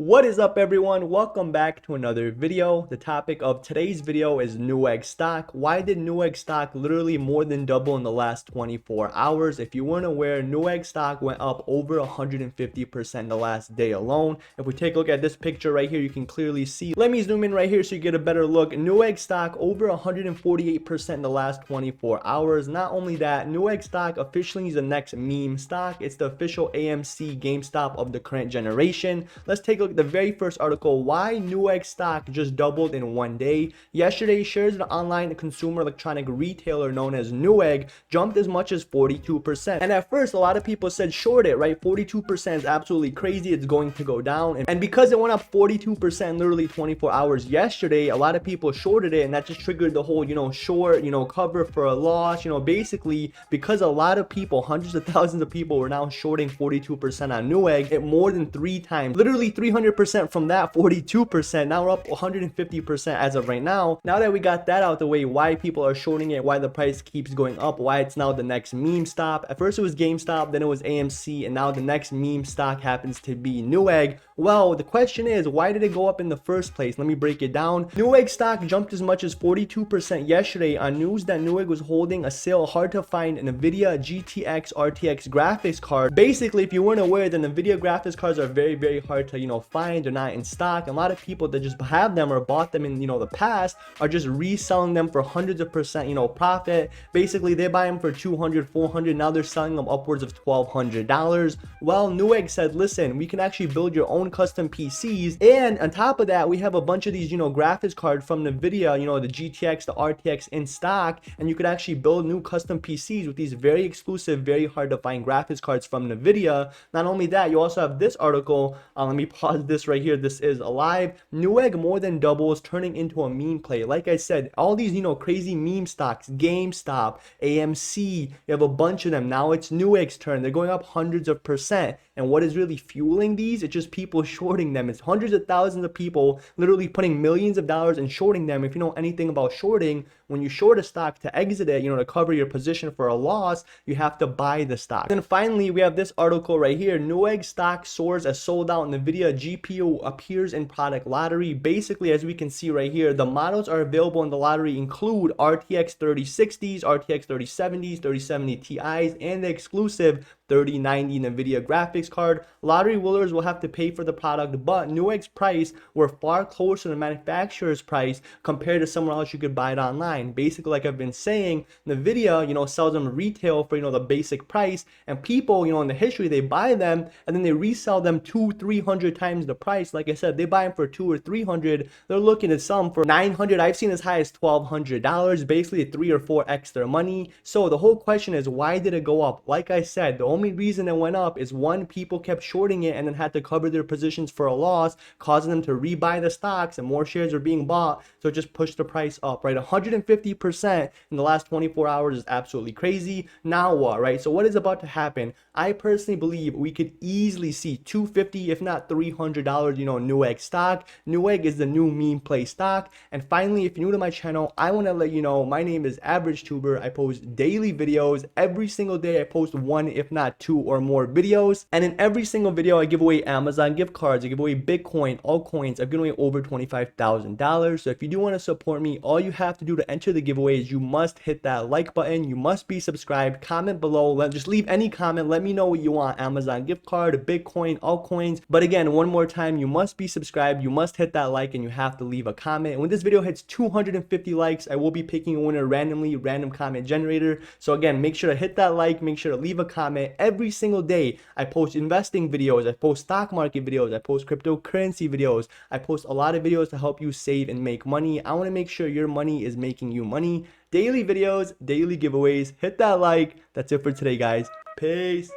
What is up, everyone? Welcome back to another video. The topic of today's video is Newegg stock. Why did Newegg stock literally more than double in the last 24 hours? If you weren't aware, Newegg stock went up over 150% the last day alone. If we take a look at this picture right here, you can clearly see. Let me zoom in right here so you get a better look. Newegg stock over 148% in the last 24 hours. Not only that, Newegg stock officially is the next meme stock. It's the official AMC GameStop of the current generation. Let's take a look at the very first article, why Newegg stock just doubled in one day. Yesterday, shares of the online consumer electronic retailer known as Newegg jumped as much as 42%. And at first, a lot of people said short it, right? 42% is absolutely crazy. It's going to go down. And because it went up 42% in literally 24 hours yesterday, a lot of people shorted it, and that just triggered the whole, short, cover for a loss. Basically, because a lot of people, hundreds of thousands of people were now shorting 42% on Newegg, it more than 3 times, literally 300% from that 42%. Now we're up 150% as of right now. Now that we got that out the way, why people are shorting it, why the price keeps going up, why it's now the next meme stock. At first it was GameStop, then it was AMC, and now the next meme stock happens to be Newegg. Well, the question is, why did it go up in the first place? Let me break it down. Newegg stock jumped as much as 42% yesterday on news that Newegg was holding a sale hard to find NVIDIA GTX RTX graphics card. Basically, if you weren't aware, the NVIDIA graphics cards are very, very hard to, find. They're not in stock. And a lot of people that just have them or bought them in, the past are just reselling them for hundreds of percent, profit. Basically, they buy them for $200, $400. Now they're selling them upwards of $1,200. Well, Newegg said, listen, we can actually build your own custom PCs. And on top of that, we have a bunch of these, graphics cards from NVIDIA, the GTX, the RTX in stock. And you could actually build new custom PCs with these very exclusive, very hard to find graphics cards from NVIDIA. Not only that, you also have this article. Let me pause this right here. This is alive. Newegg more than doubles, turning into a meme play. Like I said, all these, crazy meme stocks, GameStop, AMC, you have a bunch of them. Now it's Newegg's turn. They're going up hundreds of percent. And what is really fueling these? It's just people shorting them. It's hundreds of thousands of people literally putting millions of dollars and shorting them. If you know anything about shorting, when you short a stock to exit it, to cover your position for a loss, you have to buy the stock. Then finally, we have this article right here. Newegg stock soars as sold out NVIDIA GPU appears in product lottery. Basically, as we can see right here, the models are available in the lottery include RTX 3060s, RTX 3070s, 3070 Ti's, and the exclusive 3090 NVIDIA graphics card. Lottery winners will have to pay for the product, but Newegg's price were far closer to the manufacturer's price compared to somewhere else you could buy it online. Basically, like I've been saying, NVIDIA, sells them retail for, the basic price, and people, in the history, they buy them and then they resell them 200-300 times the price. Like I said, they buy them for $200 or $300. They're looking at some for $900. I've seen as high as $1,200, basically 3 or 4 extra money. So the whole question is, why did it go up? Like I said, the only reason it went up is one, people kept shorting it and then had to cover their positions for a loss, causing them to rebuy the stocks, and more shares are being bought, so it just pushed the price up, right? 150% in the last 24 hours is absolutely crazy. Now what, right? So what is about to happen? I personally believe we could easily see $250, if not $300, Newegg stock. Newegg is the new meme play stock. And finally, if you're new to my channel, I want to let you know my name is Average Tuber. I post daily videos. Every single day I post 1, if not 2 or more videos. And in every single video, I give away Amazon gift cards. I give away Bitcoin, altcoins. I've given away over $25,000. So if you do want to support me, all you have to do to enter the giveaway is you must hit that like button. You must be subscribed. Comment below. Just leave any comment. Let me know what you want. Amazon gift card, Bitcoin, altcoins. But again, one more time, you must be subscribed. You must hit that like, and you have to leave a comment. And when this video hits 250 likes, I will be picking a winner randomly, random comment generator. So again, make sure to hit that like. Make sure to leave a comment. Every single day, I post investing videos. I post stock market videos. I post cryptocurrency videos. I post a lot of videos to help you save and make money. I want to make sure your money is making you money. Daily videos, daily giveaways. Hit that like. That's it for today, guys. Peace.